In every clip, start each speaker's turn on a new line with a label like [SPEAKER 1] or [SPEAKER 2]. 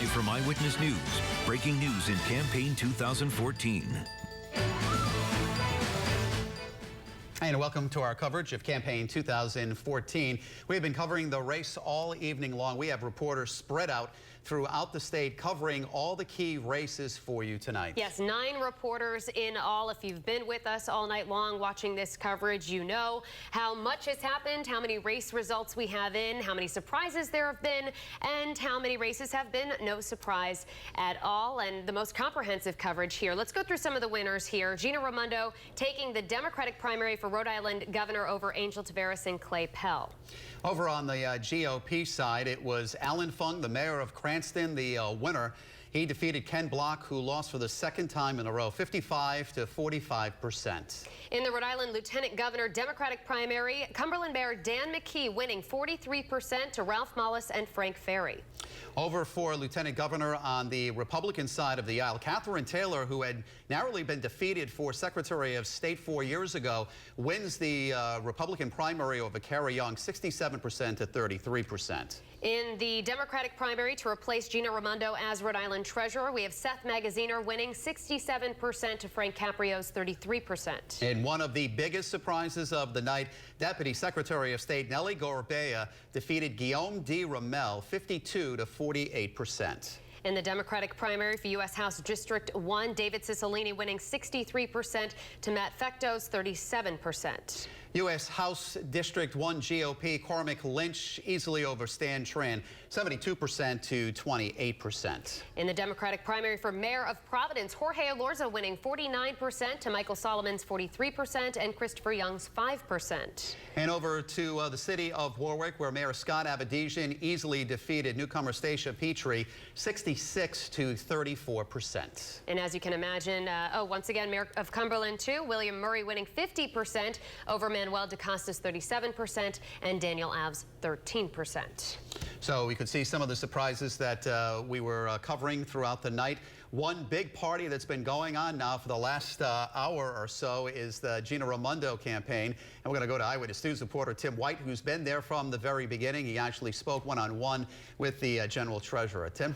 [SPEAKER 1] Live from Eyewitness News, breaking news in campaign 2014.
[SPEAKER 2] And welcome to our coverage of campaign 2014. We have been covering the race all evening long. We have reporters spread out throughout the state covering all the key races for you tonight.
[SPEAKER 3] Yes, 9 reporters in all. If you've been with us all night long watching this coverage, you know how much has happened, how many race results we have in, how many surprises there have been, and how many races have been no surprise at all. And the most comprehensive coverage here. Let's go through some of the winners here. Gina Raimondo taking the Democratic primary for Rhode Island governor over Angel Taveras and Clay Pell.
[SPEAKER 2] Over on the GOP side, it was Allan Fung, the mayor of Cranston, the winner. He defeated Ken Block, who lost for the second time in a row, 55 to 45%.
[SPEAKER 3] In the Rhode Island Lieutenant Governor Democratic primary, Cumberland Mayor Dan McKee winning 43% to Ralph Mollis and Frank Ferry.
[SPEAKER 2] Over for Lieutenant Governor on the Republican side of the aisle, Catherine Taylor, who had narrowly been defeated for Secretary of State 4 years ago, wins the Republican primary over Carrie Young, 67% to 33%.
[SPEAKER 3] In the Democratic primary to replace Gina Raimondo as Rhode Island Treasurer, we have Seth Magaziner winning 67% to Frank Caprio's 33%.
[SPEAKER 2] And one of the biggest surprises of the night, Deputy Secretary of State Nellie Gorbea defeated Guillaume D. Ramel 52 to 48%.
[SPEAKER 3] In the Democratic primary for U.S. House District 1, David Cicilline winning 63% to Matt Fecto's 37%.
[SPEAKER 2] U.S. House District 1 GOP Cormac Lynch easily over Stan Tran, 72% to 28%.
[SPEAKER 3] In the Democratic primary for Mayor of Providence, Jorge Alorza winning 49% to Michael Solomon's 43% and Christopher Young's 5%.
[SPEAKER 2] And over to the city of Warwick, where Mayor Scott Abedisian easily defeated newcomer Stacia Petrie, 66 to 34%.
[SPEAKER 3] And as you can imagine, once again, Mayor of Cumberland too, William Murray winning 50% over Manuel DaCosta's 37% and Daniel Av's 13%.
[SPEAKER 2] So we could see some of the surprises that we were covering throughout the night. One big party that's been going on now for the last hour or so is the Gina Raimondo campaign. And we're going to go to Eyewitness News reporter Tim White, who's been there from the very beginning. He actually spoke one-on-one with the general treasurer. Tim?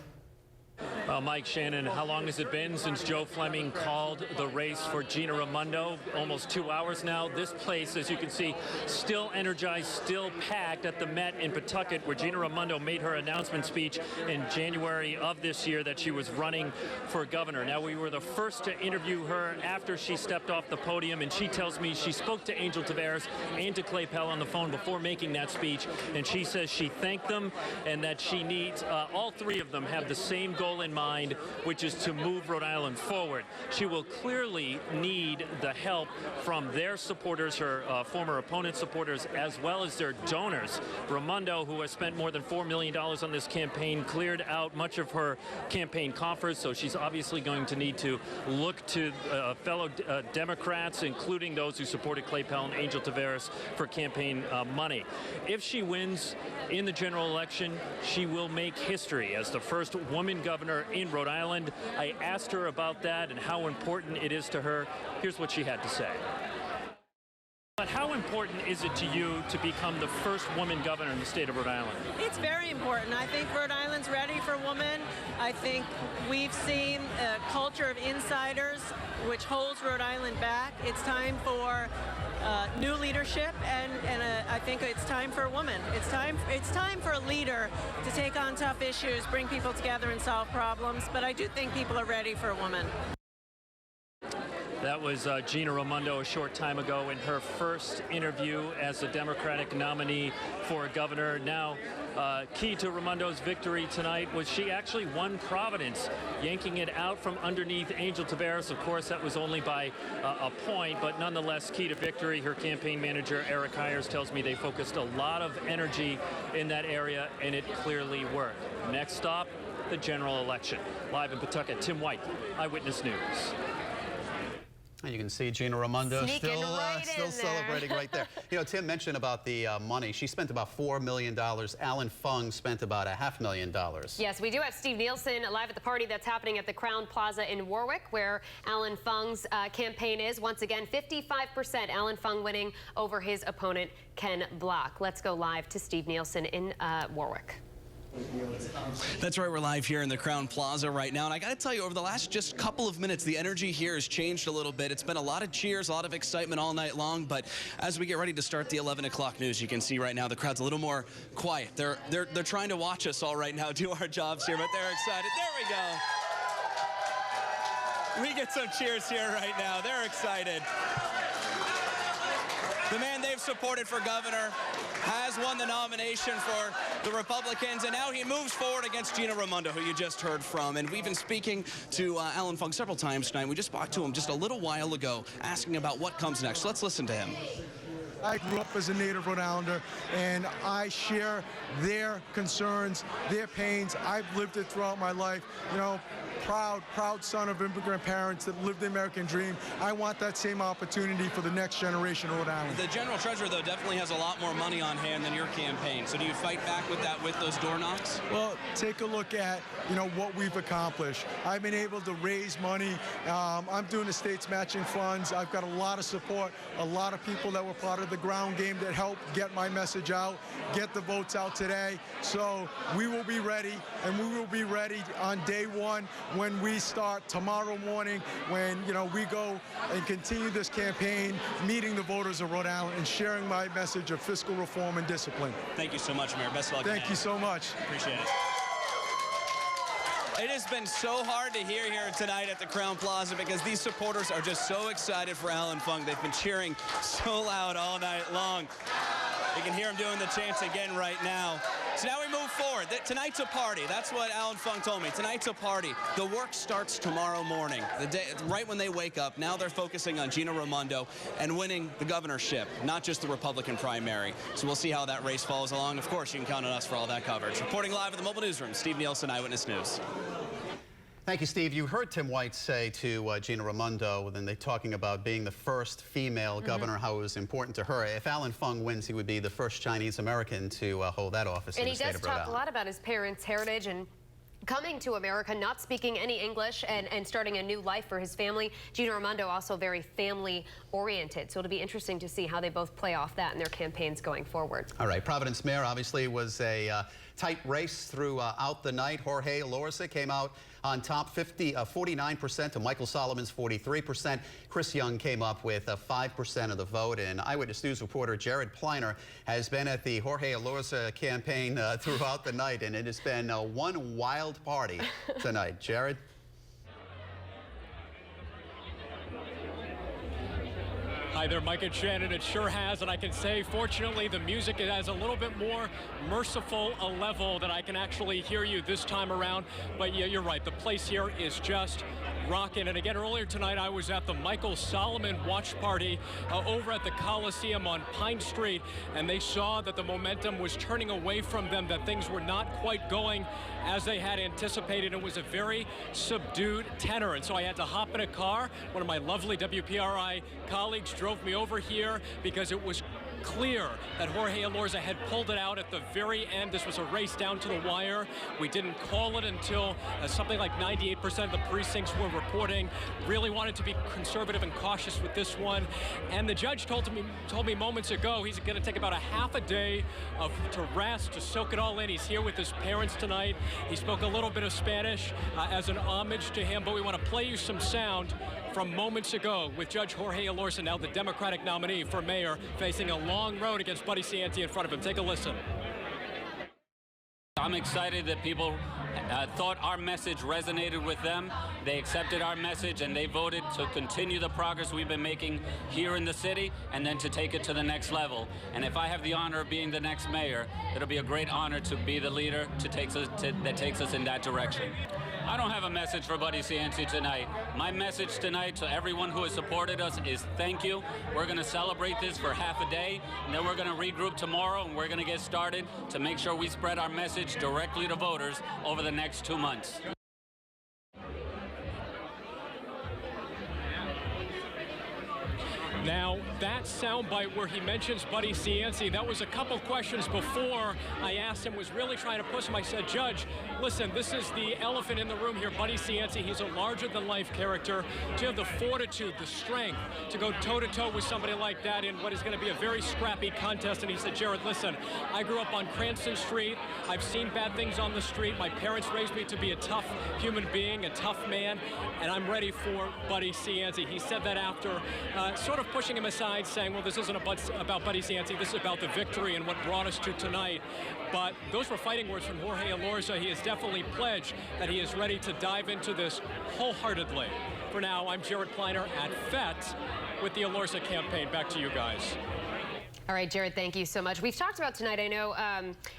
[SPEAKER 4] Mike, Shannon, how long has it been since Joe Fleming called the race for Gina Raimondo? Almost 2 hours now. This place, as you can see, still energized, still packed at the Met in Pawtucket, where Gina Raimondo made her announcement speech in January of this year that she was running for governor. Now, we were the first to interview her after she stepped off the podium, and she tells me she spoke to Angel Taveras and to Clay Pell on the phone before making that speech, and she says she thanked them and that she needs, all 3 of them have the same goal in mind, which is to move Rhode Island forward. She will clearly need the help from their supporters, her former opponent supporters, as well as their donors. Raimondo, who has spent more than $4 million on this campaign, cleared out much of her campaign coffers, so she's obviously going to need to look to fellow Democrats, including those who supported Clay Pell and Angel Taveras, for campaign money. If she wins in the general election, she will make history as the first woman governor in Rhode Island. I asked her about that and how important it is to her. Here's what she had to say. But how important is it to you to become the first woman governor in the state of Rhode Island?
[SPEAKER 5] It's very important. I think Rhode Island's ready for women. I think we've seen a culture of insiders which holds Rhode Island back. It's time for new leadership, and I think it's time for a woman. It's time for a leader to take on tough issues, bring people together and solve problems, but I do think people are ready for a woman.
[SPEAKER 4] That was Gina Raimondo a short time ago in her first interview as a Democratic nominee for governor. Now, key to Raimondo's victory tonight was she actually won Providence, yanking it out from underneath Angel Taveras. Of course, that was only by a point, but nonetheless key to victory. Her campaign manager, Eric Hires, tells me they focused a lot of energy in that area, and it clearly worked. Next stop, the general election. Live in Pawtucket, Tim White, Eyewitness News.
[SPEAKER 2] And you can see Gina Raimondo
[SPEAKER 3] Sneaking
[SPEAKER 2] still celebrating right there. You know, Tim mentioned about the money. She spent about $4 million. Allan Fung spent about $500,000.
[SPEAKER 3] Yes, we do have Steve Nielsen live at the party that's happening at the Crown Plaza in Warwick, where Allan Fung's campaign is. Once again, 55%. Allan Fung winning over his opponent, Ken Block. Let's go live to Steve Nielsen in Warwick.
[SPEAKER 6] That's right, we're live here in the Crown Plaza right now, and I gotta tell you, over the last just couple of minutes, the energy here has changed a little bit. It's been a lot of cheers, a lot of excitement all night long, but as we get ready to start the 11 o'clock news, you can see right now the crowd's a little more quiet. They're trying to watch us all right now do our jobs here, but they're excited. There we go. We get some cheers here right now. They're excited. The man they've supported for governor has won the nomination for the Republicans, and now he moves forward against Gina Raimondo, who you just heard from. And we've been speaking to Allan Fung several times tonight. We just talked to him just a little while ago, asking about what comes next. So let's listen to him.
[SPEAKER 7] I grew up as a native Rhode Islander, and I share their concerns, their pains. I've lived it throughout my life. You know, proud son of immigrant parents that lived the American dream. I want that same opportunity for the next generation of Rhode Island.
[SPEAKER 6] The general treasurer, though, definitely has a lot more money on hand than your campaign. So do you fight back with that, with those door knocks?
[SPEAKER 7] Well, take a look at, you know, what we've accomplished. I've been able to raise money. I'm doing the state's matching funds. I've got a lot of support, a lot of people that were part of the ground game that helped get my message out, get the votes out today. So we will be ready, and we will be ready on day one when we start tomorrow morning, when, you know, we go and continue this campaign, meeting the voters of Rhode Island and sharing my message of fiscal reform and discipline.
[SPEAKER 6] Thank you so much, Mayor. Best of luck.
[SPEAKER 7] Thank you so much.
[SPEAKER 6] Appreciate it. It has been so hard to hear here tonight at the Crown Plaza because these supporters are just so excited for Allan Fung. They've been cheering so loud all night long. You can hear him doing the chants again right now. So now we move forward. Tonight's a party. That's what Allan Fung told me. Tonight's a party. The work starts tomorrow morning, the day, right when they wake up. Now they're focusing on Gina Raimondo and winning the governorship, not just the Republican primary. So we'll see how that race follows along. Of course, you can count on us for all that coverage. Reporting live at the mobile newsroom, Steve Nielsen, Eyewitness News.
[SPEAKER 2] Thank you, Steve. You heard Tim White say to Gina Raimondo, when they're talking about being the first female governor, how it was important to her. If Allan Fung wins, he would be the first Chinese American to hold that office in the state of Rhode Island.
[SPEAKER 3] And he does talk a lot about his parents' heritage and coming to America, not speaking any English, and starting a new life for his family. Gina Raimondo also very family-oriented, so it'll be interesting to see how they both play off that in their campaigns going forward.
[SPEAKER 2] All right, Providence mayor obviously was a tight race throughout the night. Jorge Elorza came out on top, 49% to Michael Solomon's 43%. Chris Young came up with 5% of the vote. And Eyewitness News reporter Jared Pliner has been at the Jorge Elorza campaign throughout the night, and it has been one wild party tonight. Jared?
[SPEAKER 8] Hi there, Mike and Shannon. It sure has, and I can say, fortunately, the music has a little bit more merciful a level that I can actually hear you this time around. But yeah, you're right. The place here is just rocking. And again, earlier tonight, I was at the Michael Solomon watch party over at the Coliseum on Pine Street, and they saw that the momentum was turning away from them, that things were not quite going as they had anticipated. It was a very subdued tenor, and so I had to hop in a car. One of my lovely WPRI colleagues drove me over here because it was clear that Jorge Elorza had pulled it out at the very end. This was a race down to the wire. We didn't call it until something like 98% of the precincts were reporting. Really wanted to be conservative and cautious with this one. And the judge told me moments ago he's going to take about a half a day to rest, to soak it all in. He's here with his parents tonight. He spoke a little bit of Spanish as an homage to him, but we want to play you some sound from moments ago with Judge Jorge Elorza, now the Democratic nominee for mayor, facing a long road against Buddy Cianci in front of him. Take a listen.
[SPEAKER 9] I'm excited that people thought our message resonated with them. They accepted our message and they voted to continue the progress we've been making here in the city and then to take it to the next level. And if I have the honor of being the next mayor, it'll be a great honor to be the leader that takes us in that direction. I don't have a message for Buddy Cianci tonight. My message tonight to everyone who has supported us is thank you. We're going to celebrate this for half a day, and then we're going to regroup tomorrow, and we're going to get started to make sure we spread our message directly to voters over the next 2 months.
[SPEAKER 8] Now, that soundbite where he mentions Buddy Cianci, that was a couple questions before I asked him, was really trying to push him. I said, Judge, listen, this is the elephant in the room here, Buddy Cianci. He's a larger-than-life character. To have the fortitude, the strength to go toe-to-toe with somebody like that in what is going to be a very scrappy contest. And he said, Jared, listen, I grew up on Cranston Street. I've seen bad things on the street. My parents raised me to be a tough human being, a tough man, and I'm ready for Buddy Cianci. He said that after sort of pushing him aside, saying, well, this isn't about Buddy Cianci, this is about the victory and what brought us to tonight. But those were fighting words from Jorge Elorza. He has definitely pledged that he is ready to dive into this wholeheartedly. For now, I'm Jared Kleiner at FET with the Elorza campaign. Back to you guys.
[SPEAKER 3] All right, Jared, thank you so much. We've talked about tonight, I know,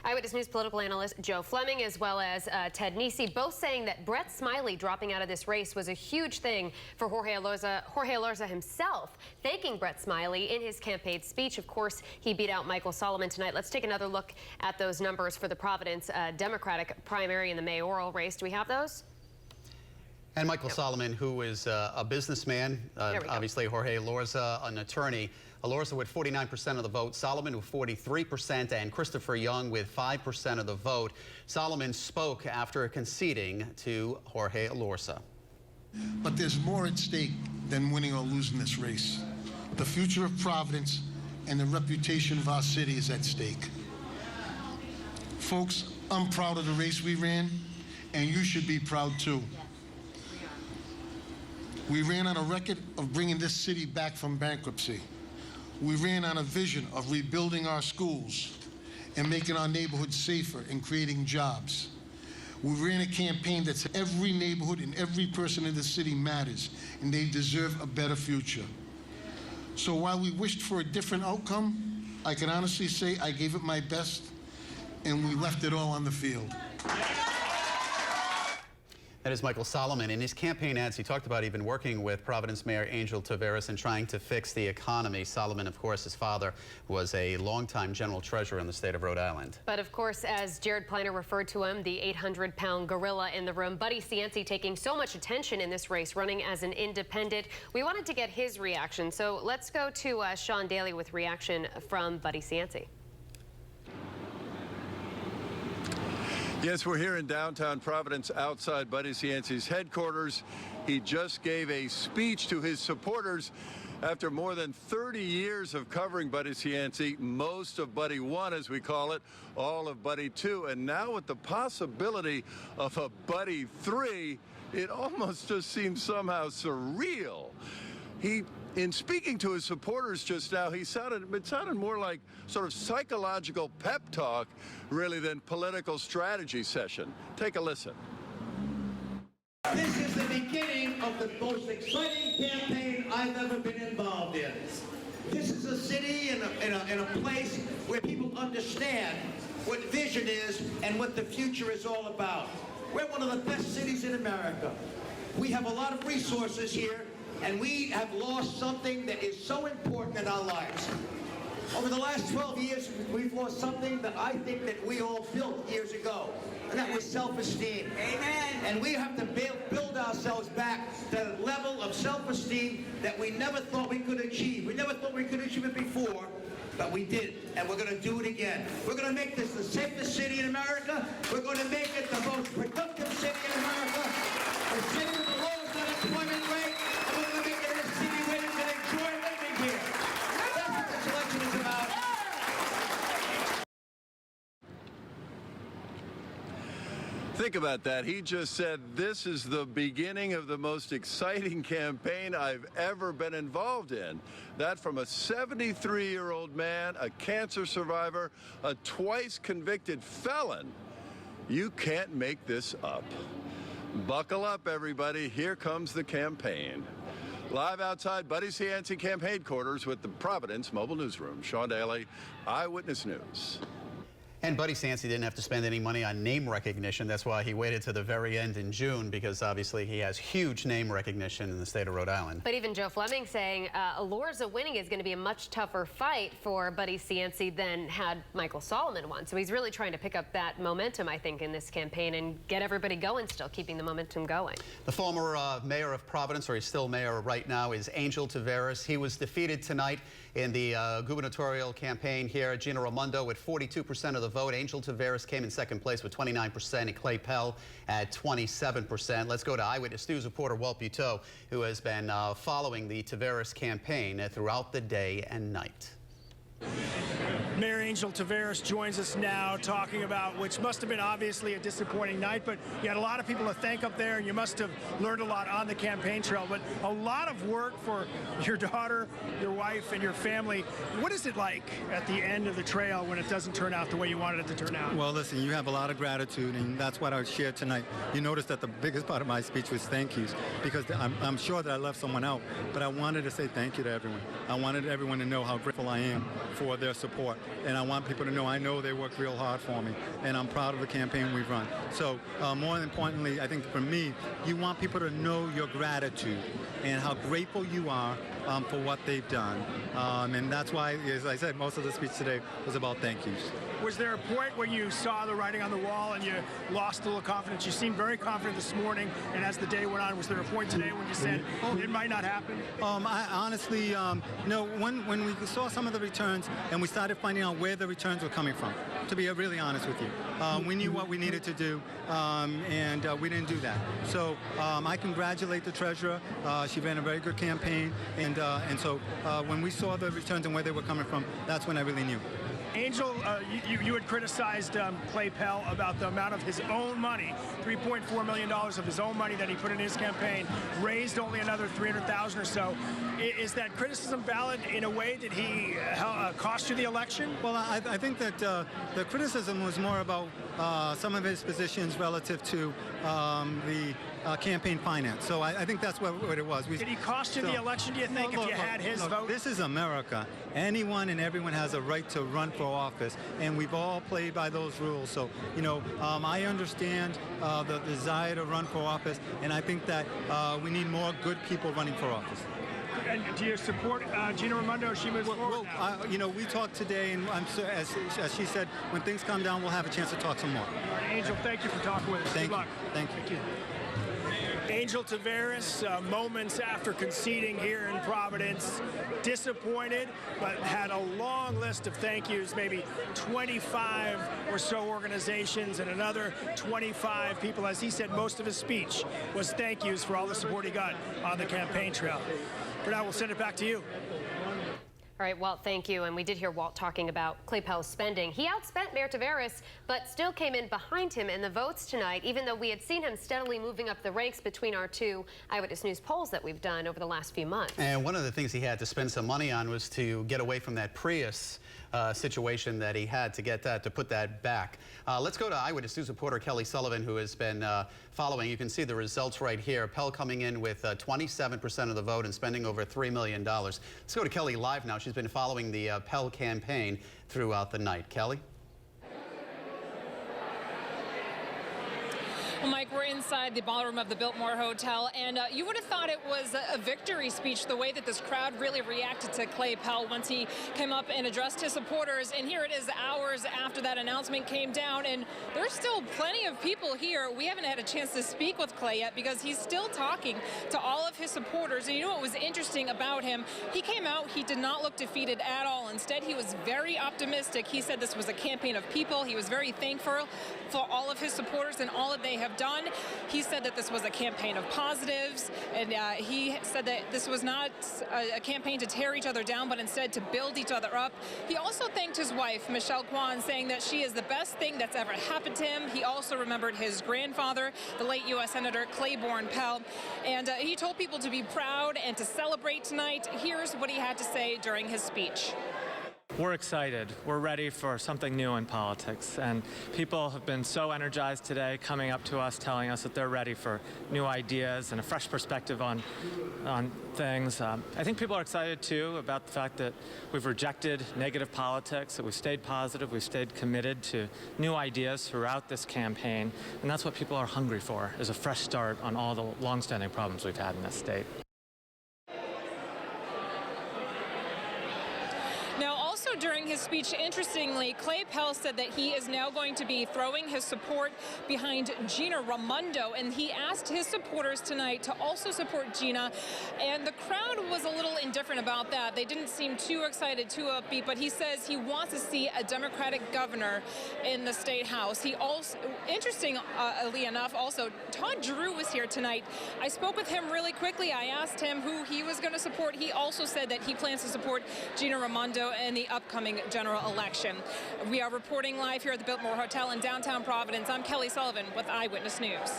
[SPEAKER 3] Eyewitness News political analyst Joe Fleming as well as Ted Nesi, both saying that Brett Smiley dropping out of this race was a huge thing for Jorge Elorza himself, thanking Brett Smiley in his campaign speech. Of course, he beat out Michael Solomon tonight. Let's take another look at those numbers for the Providence Democratic primary and the mayoral race. Do we have those?
[SPEAKER 2] And Michael Solomon, who is a businessman, obviously Jorge Elorza, an attorney. Elorza with 49% of the vote, Solomon with 43%, and Christopher Young with 5% of the vote. Solomon spoke after conceding to Jorge Elorza.
[SPEAKER 10] But there's more at stake than winning or losing this race. The future of Providence and the reputation of our city is at stake. Folks, I'm proud of the race we ran, and you should be proud too. We ran on a record of bringing this city back from bankruptcy. We ran on a vision of rebuilding our schools and making our neighborhoods safer and creating jobs. We ran a campaign that said every neighborhood and every person in the city matters, and they deserve a better future. So while we wished for a different outcome, I can honestly say I gave it my best, and we left it all on the field.
[SPEAKER 2] That is Michael Solomon. In his campaign ads, he talked about even working with Providence Mayor Angel Taveras and trying to fix the economy. Solomon, of course, his father was a longtime general treasurer in the state of Rhode Island.
[SPEAKER 3] But of course, as Jared Kleiner referred to him, the 800-pound gorilla in the room, Buddy Cianci, taking so much attention in this race, running as an independent. We wanted to get his reaction, so let's go to Sean Daly with reaction from Buddy Cianci.
[SPEAKER 11] Yes, we're here in downtown Providence outside Buddy Cianci's headquarters. He just gave a speech to his supporters after more than 30 years of covering Buddy Cianci, most of Buddy 1, as we call it, all of Buddy 2, and now with the possibility of a Buddy 3, it almost just seems somehow surreal. In speaking to his supporters just now, it sounded more like sort of psychological pep talk, really, than political strategy session. Take a listen.
[SPEAKER 12] This is the beginning of the most exciting campaign I've ever been involved in. This is a city and a place where people understand what vision is and what the future is all about. We're one of the best cities in America. We have a lot of resources here, and we have lost something that is so important in our lives. Over the last 12 years, we've lost something that I think that we all built years ago, and that was self-esteem. Amen. And we have to build ourselves back to a level of self-esteem that we never thought we could achieve. We never thought we could achieve it before, but we did, and we're going to do it again. We're going to make this the safest city in America. We're going to make it the most productive city in America, the city with the lowest unemployment rate.
[SPEAKER 11] Think about that. He just said, this is the beginning of the most exciting campaign I've ever been involved in. That from a 73-year-old man, a cancer survivor, a twice convicted felon. You can't make this up. Buckle up, everybody. Here comes the campaign. Live outside Buddy Cianci campaign headquarters with the Providence Mobile Newsroom. Sean Daly, Eyewitness News.
[SPEAKER 2] And Buddy Cianci didn't have to spend any money on name recognition. That's why he waited to the very end in June, because obviously he has huge name recognition in the state of Rhode Island.
[SPEAKER 3] But even Joe Fleming saying allures of winning is going to be a much tougher fight for Buddy Cianci than had Michael Solomon won. So he's really trying to pick up that momentum, I think, in this campaign and get everybody going, still keeping the momentum going.
[SPEAKER 2] The former mayor of Providence, or he's still mayor right now, is Angel Taveras. He was defeated tonight in the gubernatorial campaign here. Gina Raimondo with 42% of the vote. Angel Taveras came in second place with 29%, and Clay Pell at 27%. Let's go to Eyewitness News reporter Walt Buteau, who has been following the Taveras campaign throughout the day and night.
[SPEAKER 13] Mayor Angel Taveras joins us now, talking about, which must have been obviously a disappointing night, but you had a lot of people to thank up there, and you must have learned a lot on the campaign trail, but a lot of work for your daughter, your wife, and your family. What is it like at the end of the trail when it doesn't turn out the way you wanted it to turn out?
[SPEAKER 14] Well, listen, you have a lot of gratitude, and that's what I shared tonight. You noticed that the biggest part of my speech was thank yous, because I'm sure that I left someone out, but I wanted to say thank you to everyone. I wanted everyone to know how grateful I am for their support. And I want people to know I know they worked real hard for me, and I'm proud of the campaign we've run. So more importantly, I think for me, you want people to know your gratitude and how grateful you are for what they've done. And that's why, as I said, most of the speech today was about thank yous.
[SPEAKER 13] Was there a point when you saw the writing on the wall and you lost a little confidence? You seemed very confident this morning, and as the day went on, was there a point today when you said it might not happen?
[SPEAKER 14] I honestly, when we saw some of the returns and we started finding out where the returns were coming from, to be really honest with you, we knew what we needed to do, and we didn't do that. So I congratulate the treasurer. She ran a very good campaign, and so when we saw the returns and where they were coming from, that's when I really knew.
[SPEAKER 13] Angel, you had criticized Clay Pell about the amount of his own money, $3.4 million of his own money that he put in his campaign, raised only another $300,000 or so. Is that criticism valid in a way? Did he cost you the election?
[SPEAKER 14] Well, I think that the criticism was more about some of his positions relative to the campaign finance. So I think that's what it was.
[SPEAKER 13] Did he cost you the election, do you think, if you had his vote?
[SPEAKER 14] This is America. Anyone and everyone has a right to run for office, and we've all played by those rules. So, I understand the desire to run for office, and I think that we need more good people running for office.
[SPEAKER 13] And do you support Gina Raimondo as she moves forward now?
[SPEAKER 14] We talked today, and as she said, when things calm down, we'll have a chance to talk some more.
[SPEAKER 13] All right, Angel, thank you for talking with us.
[SPEAKER 14] Good
[SPEAKER 13] luck.
[SPEAKER 14] Thank you.
[SPEAKER 13] Angel Taveras, moments after conceding here in Providence, disappointed, but had a long list of thank yous, maybe 25 or so organizations and another 25 people. As he said, most of his speech was thank yous for all the support he got on the campaign trail. For now, we'll send it back to you.
[SPEAKER 3] All right, Walt, thank you. And we did hear Walt talking about Clay Pell's spending. He outspent Mayor Taveras, but still came in behind him in the votes tonight, even though we had seen him steadily moving up the ranks between our two Eyewitness News polls that we've done over the last few months. And one of the things he had to spend some money on was to get away from that Prius situation that he had, to put that back. Let's go to Eyewitness News reporter Kelly Sullivan, who has been following. You can see the results right here. Pell coming in with 27% of the vote and spending over $3 million. Let's go to Kelly live now. She's been following the Pell campaign throughout the night. Kelly?
[SPEAKER 15] Well, Mike, we're inside the ballroom of the Biltmore Hotel, and you would have thought it was a victory speech, the way that this crowd really reacted to Clay Pell once he came up and addressed his supporters. And here it is hours after that announcement came down, and there's still plenty of people here. We haven't had a chance to speak with Clay yet because he's still talking to all of his supporters. And you know what was interesting about him? He came out, he did not look defeated at all. Instead, he was very optimistic. He said this was a campaign of people. He was very thankful for all of his supporters and all that they have done. He said that this was a campaign of positives, and he said that this was not a campaign to tear each other down, but instead to build each other up. He also thanked his wife, Michelle Kwan, saying that she is the best thing that's ever happened to him. He also remembered his grandfather, the late U.S. Senator Claiborne Pell, and he told people to be proud and to celebrate tonight. Here's what he had to say during his speech.
[SPEAKER 16] We're excited. We're ready for something new in politics. And people have been so energized today, coming up to us, telling us that they're ready for new ideas and a fresh perspective on things. I think people are excited, too, about the fact that we've rejected negative politics, that we've stayed positive, we've stayed committed to new ideas throughout this campaign. And that's what people are hungry for, is a fresh start on all the longstanding problems we've had in this state.
[SPEAKER 15] During his speech, interestingly, Clay Pell said that he is now going to be throwing his support behind Gina Raimondo, and he asked his supporters tonight to also support Gina, and the crowd was a little indifferent about that. They didn't seem too excited, too upbeat, but he says he wants to see a Democratic governor in the state house. He also, interestingly enough, also, Todd Drew was here tonight. I spoke with him really quickly. I asked him who he was going to support. He also said that he plans to support Gina Raimondo in the upcoming general election. We are reporting live here at the Biltmore Hotel in downtown Providence. I'm Kelly Sullivan with Eyewitness News.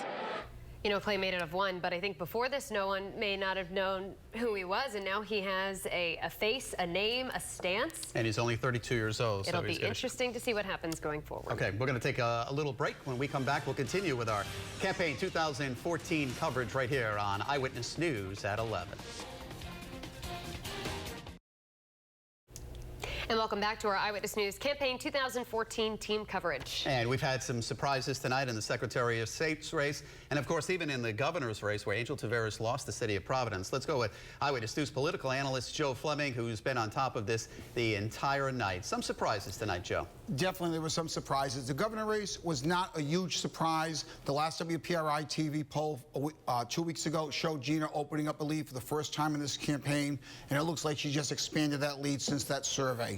[SPEAKER 3] You know, Clay made it of one, but I think before this, no one may not have known who he was, and now he has a face, a name, a stance.
[SPEAKER 2] And he's only 32 years old.
[SPEAKER 3] It'll be interesting to see what happens going forward.
[SPEAKER 2] Okay, we're going to take a little break. When we come back, we'll continue with our Campaign 2014 coverage right here on Eyewitness News at 11.
[SPEAKER 3] And welcome back to our Eyewitness News Campaign 2014 team coverage.
[SPEAKER 2] And we've had some surprises tonight in the Secretary of State's race, and of course even in the governor's race where Angel Taveras lost the city of Providence. Let's go with Eyewitness News political analyst Joe Fleming, who's been on top of this the entire night. Some surprises tonight, Joe.
[SPEAKER 17] Definitely there were some surprises. The governor race was not a huge surprise. The last wpri-tv poll 2 weeks ago showed Gina opening up a lead for the first time in this campaign, and it looks like she just expanded that lead since that survey.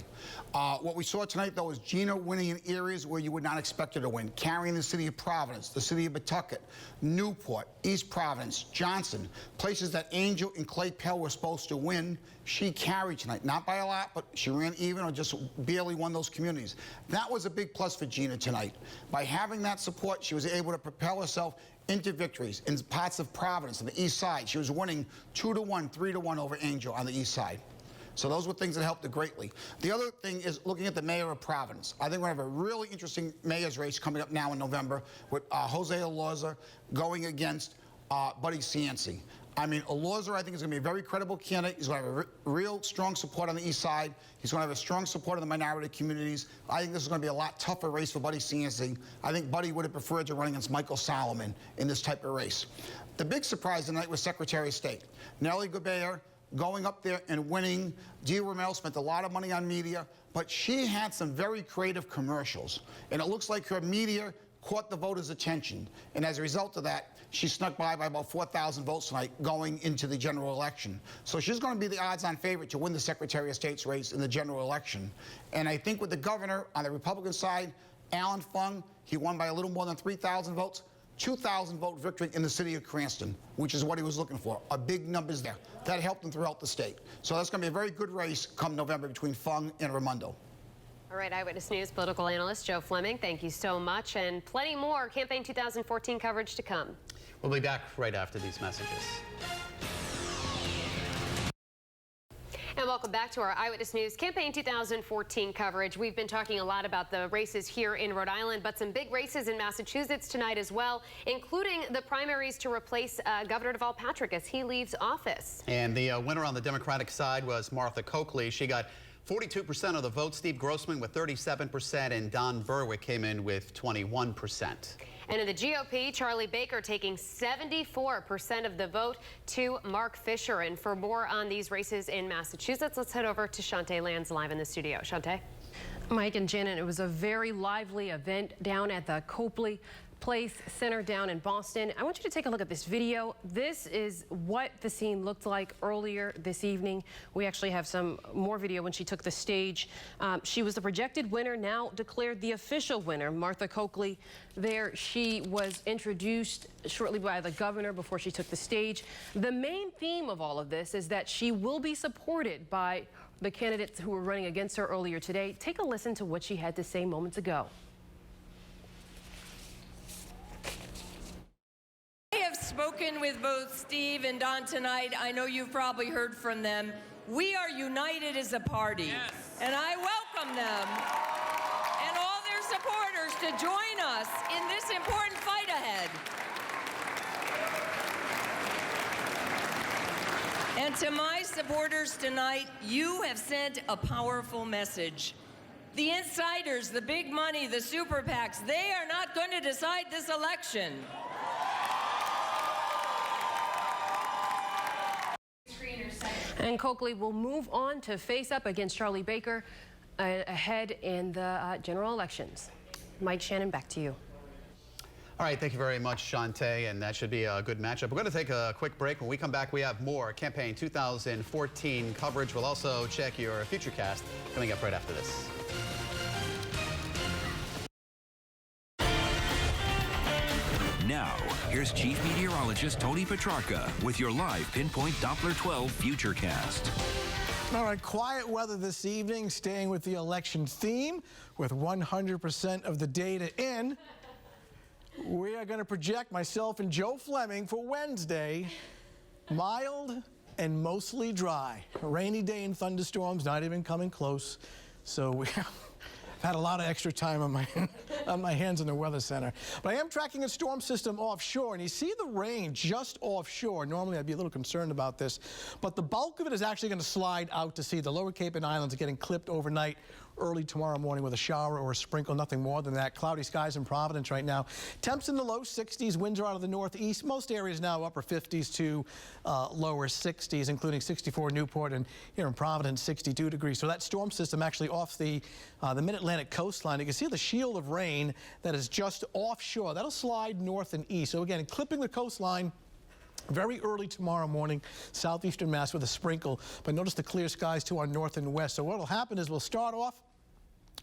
[SPEAKER 17] What we saw tonight, though, is Gina winning in areas where you would not expect her to win, carrying the city of Providence, the city of Pawtucket, Newport, East Providence, Johnson, places that Angel and Clay Pell were supposed to win. She carried tonight, not by a lot, but she ran even or just barely won those communities. That was a big plus for Gina tonight. By having that support, she was able to propel herself into victories in parts of Providence, on the east side. She was winning 2-1, 3-1 over Angel on the east side. So those were things that helped her greatly. The other thing is looking at the mayor of Providence. I think we're going to have a really interesting mayor's race coming up now in November with Jose Elorza going against Buddy Cianci. I mean, Elorza, I think, is going to be a very credible candidate. He's going to have a real strong support on the east side. He's going to have a strong support of the minority communities. I think this is going to be a lot tougher race for Buddy Cianci. I think Buddy would have preferred to run against Michael Solomon in this type of race. The big surprise tonight was Secretary of State. Nellie Goubert going up there and winning. Dia Ramel spent a lot of money on media, but she had some very creative commercials. And it looks like her media caught the voters' attention. And as a result of that, she snuck by about 4,000 votes tonight going into the general election. So she's going to be the odds-on favorite to win the Secretary of State's race in the general election. And I think with the governor on the Republican side, Allan Fung, he won by a little more than 3,000 votes. 2,000 vote victory in the city of Cranston, which is what he was looking for. A big numbers there. That helped him throughout the state. So that's going to be a very good race come November between Fung and Raimondo.
[SPEAKER 3] All right, Eyewitness News political analyst Joe Fleming, thank you so much, and plenty more Campaign 2014 coverage to come.
[SPEAKER 2] We'll be back right after these messages.
[SPEAKER 3] And welcome back to our Eyewitness News Campaign 2014 coverage. We've been talking a lot about the races here in Rhode Island, but some big races in Massachusetts tonight as well, including the primaries to replace Governor Deval Patrick as he leaves office.
[SPEAKER 2] And the winner on the Democratic side was Martha Coakley. She got 42% of the vote. Steve Grossman with 37%, and Don Berwick came in with 21%.
[SPEAKER 3] And in the GOP, Charlie Baker taking 74% of the vote to Mark Fisher. And for more on these races in Massachusetts, let's head over to Shantae Lands live in the studio. Shantae?
[SPEAKER 18] Mike and Janet, it was a very lively event down at the Copley Place Center down in Boston. I want you to take a look at this video. This is what the scene looked like earlier this evening. We actually have some more video when she took the stage. She was the projected winner, now declared the official winner, Martha Coakley. There she was introduced shortly by the governor before she took the stage. The main theme of all of this is that she will be supported by the candidates who were running against her earlier today. Take a listen to what she had to say moments ago.
[SPEAKER 19] Spoken with both Steve and Don tonight. I know you've probably heard from them. We are united as a party. Yes. and I welcome them and all their supporters to join us in this important fight ahead. And to my supporters tonight, you have sent a powerful message. The insiders, the big money, the super PACs, they are not going to decide this election.
[SPEAKER 18] And Coakley will move on to face up against Charlie Baker ahead in the general elections. Mike Shannon, back to you.
[SPEAKER 2] All right, thank you very much, Shantae, and that should be a good matchup. We're going to take a quick break. When we come back, we have more Campaign 2014 coverage. We'll also check your Futurecast coming up right after this.
[SPEAKER 1] Now, here's Chief Meteorologist Tony Petrarca with your live Pinpoint Doppler 12 Futurecast.
[SPEAKER 20] All right, quiet weather this evening, staying with the election theme with 100% of the data in. We are going to project myself and Joe Fleming for Wednesday. Mild and mostly dry. A rainy day and thunderstorms not even coming close. So we have had a lot of extra time on my hands in the Weather Center. But I am tracking a storm system offshore, and you see the rain just offshore. Normally, I'd be a little concerned about this, but the bulk of it is actually going to slide out to sea. The Lower Cape and Islands are getting clipped overnight, early tomorrow morning with a shower or a sprinkle, nothing more than that. Cloudy skies in Providence right now. Temps in the low 60s, winds are out of the northeast. Most areas now upper 50s to lower 60s, including 64 Newport, and here in Providence 62 degrees. So that storm system actually off the mid-Atlantic coastline. You can see the shield of rain that is just offshore. That'll slide north and east. So again, clipping the coastline very early tomorrow morning, southeastern Mass with a sprinkle. But notice the clear skies to our north and west. So what will happen is we'll start off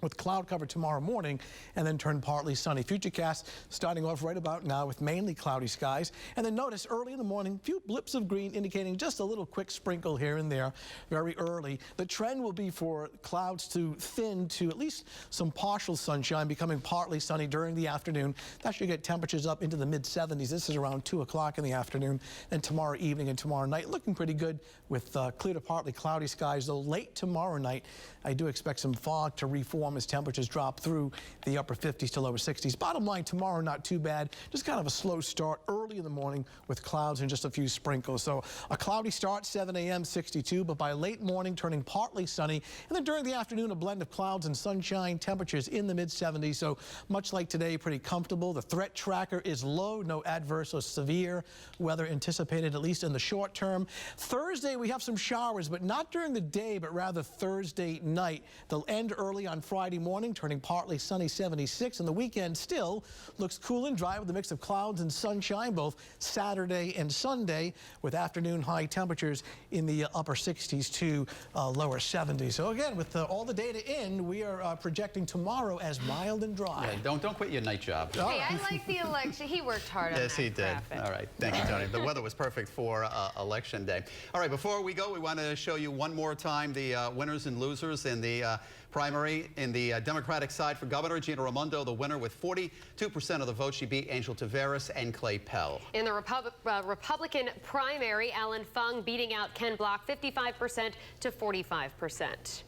[SPEAKER 20] with cloud cover tomorrow morning and then turn partly sunny. Futurecast starting off right about now with mainly cloudy skies. And then notice early in the morning, few blips of green indicating just a little quick sprinkle here and there very early. The trend will be for clouds to thin to at least some partial sunshine, becoming partly sunny during the afternoon. That should get temperatures up into the mid-70s. This is around 2 o'clock in the afternoon. And tomorrow evening and tomorrow night looking pretty good with clear to partly cloudy skies, though late tomorrow night I do expect some fog to reform as temperatures drop through the upper 50s to lower 60s. Bottom line, tomorrow not too bad. Just kind of a slow start early in the morning with clouds and just a few sprinkles. So a cloudy start, 7 a.m., 62, but by late morning turning partly sunny. And then during the afternoon, a blend of clouds and sunshine, temperatures in the mid-70s. So much like today, pretty comfortable. The threat tracker is low, no adverse or severe weather anticipated, at least in the short term. Thursday, we have some showers, but not during the day, but rather Thursday night. They'll end early on Friday morning, turning partly sunny, 76, and the weekend still looks cool and dry with a mix of clouds and sunshine both Saturday and Sunday, with afternoon high temperatures in the upper 60s to lower 70s. So again, with all the data in, we are projecting tomorrow as mild and dry.
[SPEAKER 2] Yeah, don't quit your night job.
[SPEAKER 3] Hey, I like the election. He worked hard on that.
[SPEAKER 2] Yes, he did.
[SPEAKER 3] graphic.
[SPEAKER 2] All right. Thank you, Tony. The weather was perfect for Election Day. All right, before we go, we want to show you one more time the winners and losers in the primary. In the Democratic side for governor, Gina Raimondo, the winner with 42% of the vote. She beat Angel Taveras and Clay Pell.
[SPEAKER 3] In the Republican primary, Allan Fung beating out Ken Block 55% to 45%.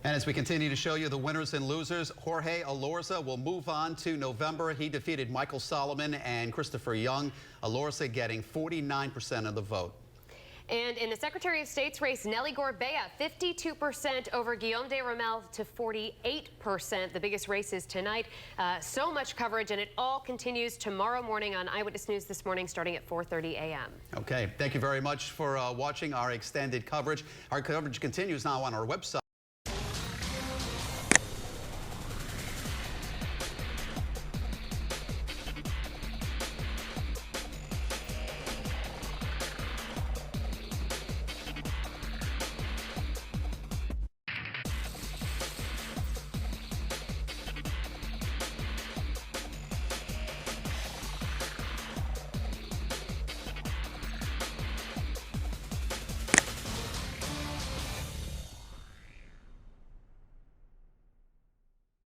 [SPEAKER 2] And as we continue to show you the winners and losers, Jorge Alorza will move on to November. He defeated Michael Solomon and Christopher Young. Alorza getting 49% of the vote.
[SPEAKER 3] And in the Secretary of State's race, Nelly Gorbea, 52% over Guillaume de Ramel to 48%. The biggest races tonight. So much coverage, and it all continues tomorrow morning on Eyewitness News this morning, starting at 4:30 a.m.
[SPEAKER 2] Okay, thank you very much for watching our extended coverage. Our coverage continues now on our website.